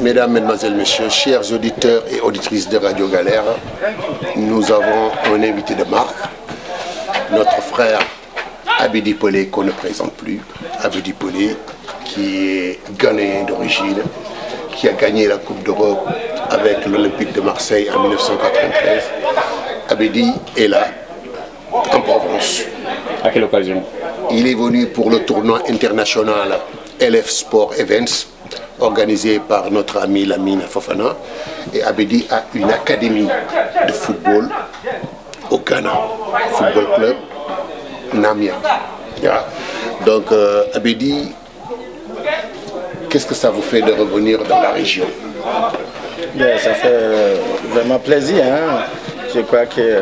Mesdames, Mesdemoiselles, Messieurs, chers auditeurs et auditrices de Radio Galère, nous avons un invité de marque, notre frère Abedi Pelé, qu'on ne présente plus. Abedi Pelé, qui est ghanéen d'origine, qui a gagné la Coupe d'Europe avec l'Olympique de Marseille en 1993. Abedi est là, en Provence. À quelle occasion? Il est venu pour le tournoi international LF Sport Events, organisé par notre ami Lamine Fofana. Et Abedi a une académie de football au Ghana, Football Club Namia. Yeah. Donc Abedi, qu'est-ce que ça vous fait de revenir dans la région? Bien, ça fait vraiment plaisir. Hein? Je crois que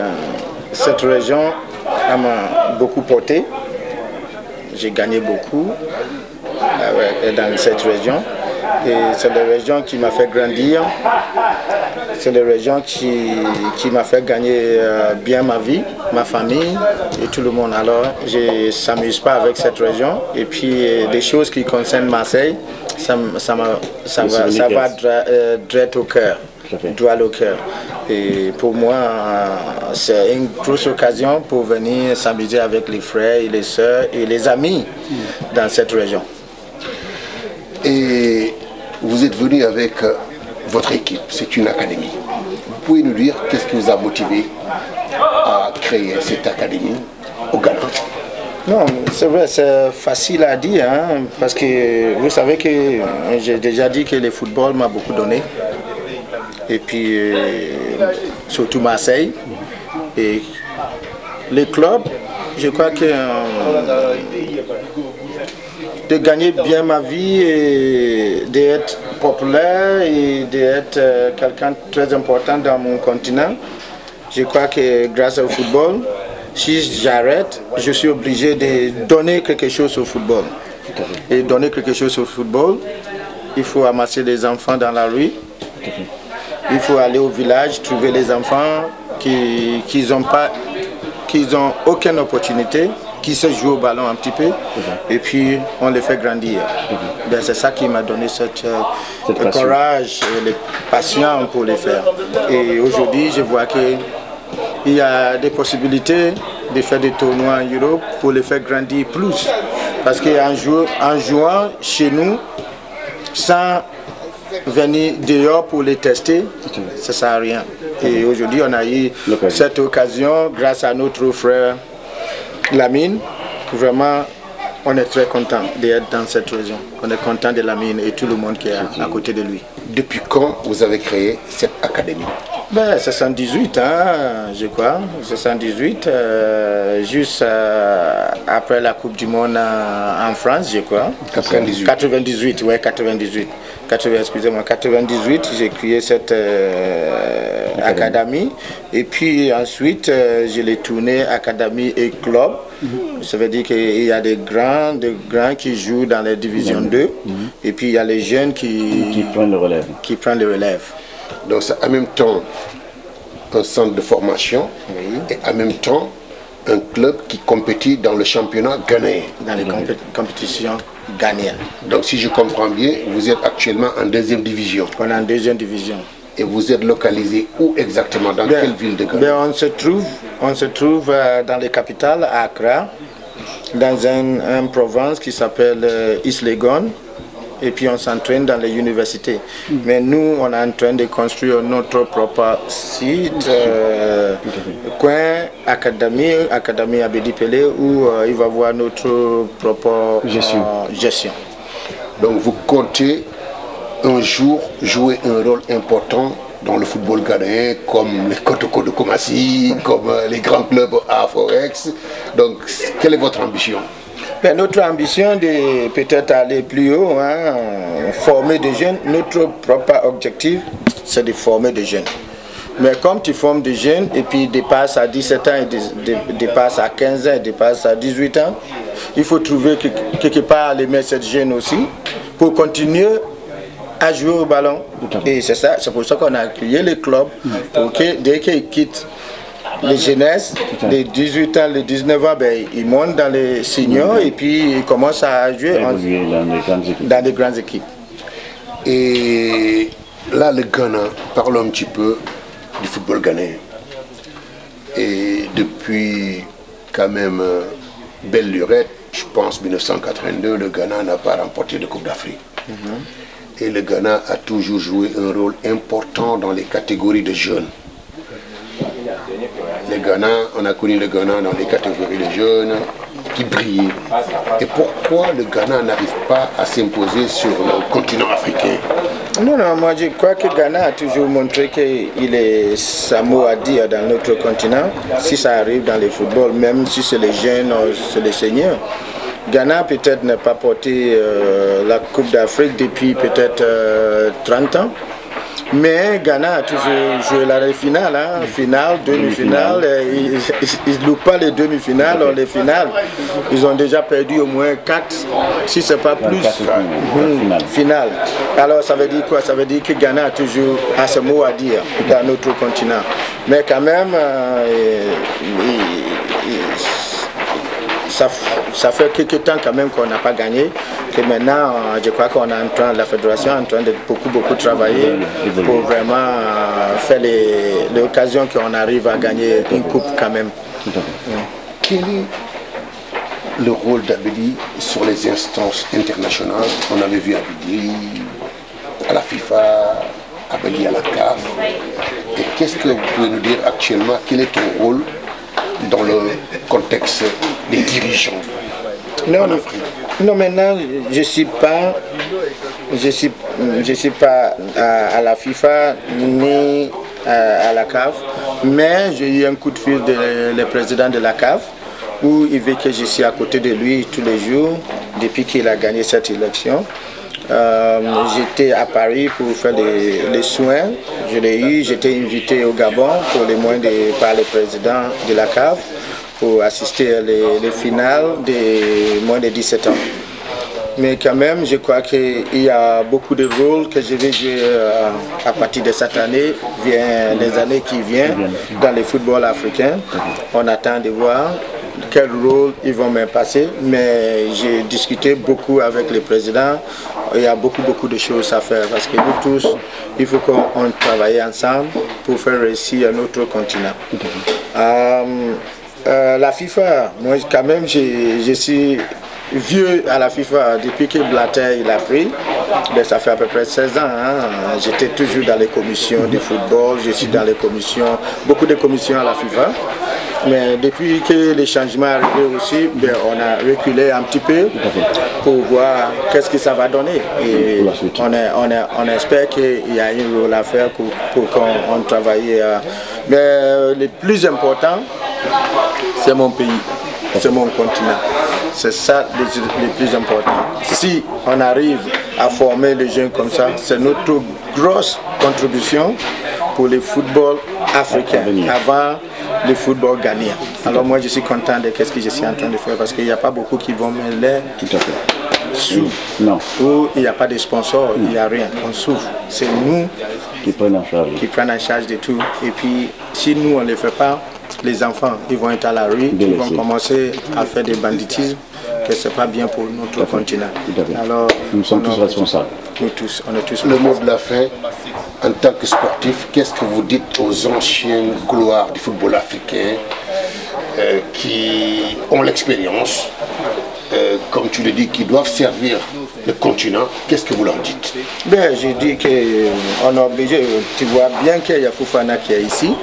cette région m'a beaucoup porté. J'ai gagné beaucoup dans cette région. Et c'est la région qui m'a fait grandir. C'est la région qui m'a fait gagner bien ma vie, ma famille et tout le monde. Alors, je ne s'amuse pas avec cette région. Et puis, des choses qui concernent Marseille, ça va droit au cœur. Droit au cœur. Et pour moi, c'est une grosse occasion pour venir s'amuser avec les frères et les sœurs et les amis dans cette région. Et vous êtes venu avec votre équipe, c'est une académie. Vous pouvez nous dire qu'est-ce qui vous a motivé à créer cette académie au Ghana? Non, c'est vrai, c'est facile à dire, hein, parce que vous savez que j'ai déjà dit que le football m'a beaucoup donné. Et puis, surtout Marseille. Et les clubs, je crois que de gagner bien ma vie et d'être populaire et d'être quelqu'un de très important dans mon continent, je crois que grâce au football, si j'arrête, je suis obligé de donner quelque chose au football. Et donner quelque chose au football, il faut amasser les enfants dans la rue. Il faut aller au village, trouver les enfants qui n'ont aucune opportunité, qui se jouent au ballon un petit peu, et puis on les fait grandir. C'est ça qui m'a donné le courage et la passion pour les faire. Et aujourd'hui, je vois qu'il y a des possibilités de faire des tournois en Europe pour les faire grandir plus. Parce qu'en jouant chez nous, sans venir dehors pour les tester, ça ne sert à rien. Et aujourd'hui, on a eu cette occasion grâce à notre frère Lamine. Vraiment, on est très content d'être dans cette région. On est content de Lamine et tout le monde qui est à côté de lui. Depuis quand vous avez créé cette académie? C'est 118, hein, je crois. 118, juste après la Coupe du Monde en France, je crois. 98. 98, ouais, 98. Excusez-moi, 98, j'ai créé cette académie. Et puis ensuite, je l'ai tourné académie et club. Ça veut dire qu'il y a des grands qui jouent dans les divisions 2. Et puis il y a les jeunes qui prennent le relève. Donc c'est en même temps un centre de formation et en même temps un club qui compétit dans le championnat ghanéen. Dans les compétitions ghanéennes. Donc si je comprends bien, vous êtes actuellement en deuxième division. On est en deuxième division. Et vous êtes localisé où exactement? Dans quelle ville de Ghana? On se trouve dans les capitales, à Accra, dans une province qui s'appelle East Legon. Et puis on s'entraîne dans les universités. Mais nous, on est en train de construire notre propre site, coin Académie Abedi Pelé, où il va avoir notre propre gestion. Donc vous comptez un jour jouer un rôle important dans le football ghanéen, comme les Kotoko de Komassi, comme les grands clubs à Forex. Donc quelle est votre ambition? Notre ambition de peut-être aller plus haut, hein, former des jeunes. Notre propre objectif, c'est de former des jeunes. Mais comme tu formes des jeunes et puis ils dépassent à 17 ans, ils dépassent à 15 ans, ils dépassent à 18 ans, il faut trouver quelque part les mettre ces jeunes aussi pour continuer à jouer au ballon. Et c'est pour ça qu'on a créé le club, pour que dès qu'ils quittent les jeunesses, les 18 ans, les 19 ans, ils montent dans les seniors et puis ils commencent à jouer dans des grandes équipes. Et là, le Ghana, parlons un petit peu du football ghanéen. Et depuis quand même belle lurette, je pense 1982, le Ghana n'a pas remporté de Coupe d'Afrique. Et le Ghana a toujours joué un rôle important dans les catégories de jeunes. Le Ghana, on a connu le Ghana dans les catégories de jeunes qui brillaient. Et pourquoi le Ghana n'arrive pas à s'imposer sur le continent africain? Non, non, moi je crois que Ghana a toujours montré qu'il est sa mot à dire dans notre continent. Si ça arrive dans le football, même si c'est les jeunes, c'est les seniors. Ghana peut-être n'a pas porté la Coupe d'Afrique depuis peut-être 30 ans. Mais Ghana a toujours joué la finale, hein, finale, demi-finale. Ils ne louent pas les demi-finales, les finales. Ils ont déjà perdu au moins 4, si ce n'est pas plus, finale. Alors ça veut dire quoi? Ça veut dire que Ghana a toujours ce mot à dire dans notre continent. Mais quand même, ça fait quelques temps quand même qu'on n'a pas gagné. Et maintenant, je crois qu'on est en train, la fédération est en train de beaucoup travailler pour vraiment faire l'occasion qu'on arrive à gagner une coupe quand même. Quel est le rôle d'Abedi sur les instances internationales? On avait vu Abedi à la FIFA, Abedi à la CAF. Et qu'est-ce que vous pouvez nous dire actuellement? Quel est ton rôle dans le contexte des dirigeants en Afrique? Non, maintenant, je ne suis pas à la FIFA ni à la CAF, mais j'ai eu un coup de fil du président de la CAF où il veut que je sois à côté de lui tous les jours depuis qu'il a gagné cette élection. J'étais à Paris pour faire les soins, je l'ai eu, j'étais invité au Gabon par le président de la CAF pour assister les finales des moins de 17 ans. Mais quand même, je crois qu'il y a beaucoup de rôles que je vais jouer à partir de cette année, les années qui viennent dans le football africain. On attend de voir quel rôle ils vont me passer, mais j'ai discuté beaucoup avec le président. Il y a beaucoup de choses à faire parce que nous tous, il faut qu'on travaille ensemble pour faire réussir notre continent. La FIFA, moi quand même, je suis vieux à la FIFA depuis que Blatter il a pris. Ben, ça fait à peu près 16 ans. Hein. J'étais toujours dans les commissions de football, je suis dans les commissions, beaucoup de commissions à la FIFA. Mais depuis que les changements sont arrivés aussi, ben, on a reculé un petit peu pour voir qu'est-ce que ça va donner. Et on espère qu'il y a un rôle à faire pour qu'on travaille. Mais le plus important, c'est mon pays, c'est mon continent. C'est ça le plus important. Si on arrive à former les jeunes comme ça, c'est notre grosse contribution pour le football africain, avant le football ghanéen. Alors moi je suis content de ce que je suis en train de faire parce qu'il n'y a pas beaucoup qui vont me l'aider. Sous. Non. Où il n'y a pas de sponsors, il n'y a rien. On souffre. C'est nous qui prennent en charge de tout. Et puis si nous on ne le fait pas, les enfants ils vont être à la rue, ils vont commencer à faire des banditismes, que ce n'est pas bien pour notre continent. Alors, nous sommes tous responsables. Nous tous, on est tous responsables. Le mot de la fin, en tant que sportif, qu'est-ce que vous dites aux anciens gloires du football africain qui ont l'expérience, comme tu le dis, qui doivent servir le continent? Qu'est-ce que vous leur dites? Ben, je dis qu'on est obligé, tu vois bien qu'il y a Fofana qui est ici.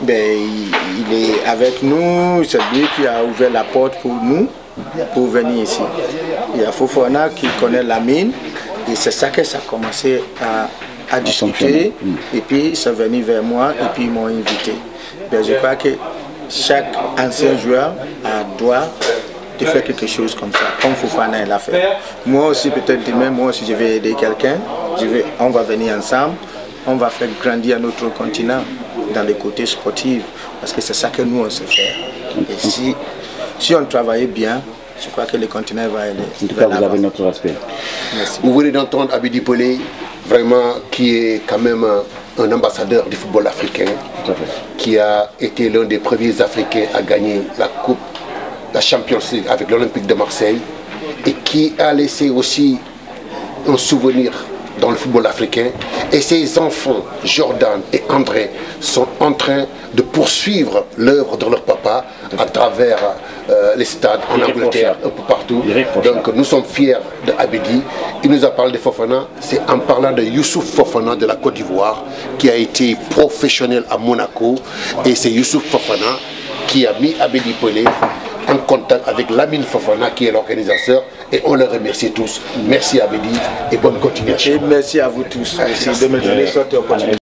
Ben, il est avec nous, c'est lui qui a ouvert la porte pour nous, pour venir ici. Il y a Fofana qui connaît la mine, et c'est ça que ça a commencé à discuter, et puis ils sont venus vers moi, et puis ils m'ont invité. Ben, je crois que chaque ancien joueur doit de faire quelque chose comme ça, comme Fofana l'a fait. Moi aussi, peut-être demain, moi aussi je vais aider quelqu'un, on va venir ensemble, on va faire grandir notre continent dans les côtés sportifs, parce que c'est ça que nous on sait faire. Et si on travaillait bien, je crois que le continent va aller. En tout cas, vous avez notre respect. Merci. Vous venez d'entendre Abedi Polé, vraiment qui est quand même un ambassadeur du football africain, qui a été l'un des premiers Africains à gagner la Champions League avec l'Olympique de Marseille, et qui a laissé aussi un souvenir dans le football africain. Et ces enfants, Jordan et André, sont en train de poursuivre l'œuvre de leur papa à travers les stades en Angleterre, un peu partout. Donc nous sommes fiers de Abedi. Il nous a parlé de Fofana. C'est en parlant de Youssouf Fofana de la Côte d'Ivoire, qui a été professionnel à Monaco. Et c'est Youssouf Fofana qui a mis Abedi Pelé en contact avec Lamine Fofana, qui est l'organisateur. Et on les remercie tous. Merci Abedi et bonne continuation. Et merci à vous tous. Merci de me donner cette opportunité.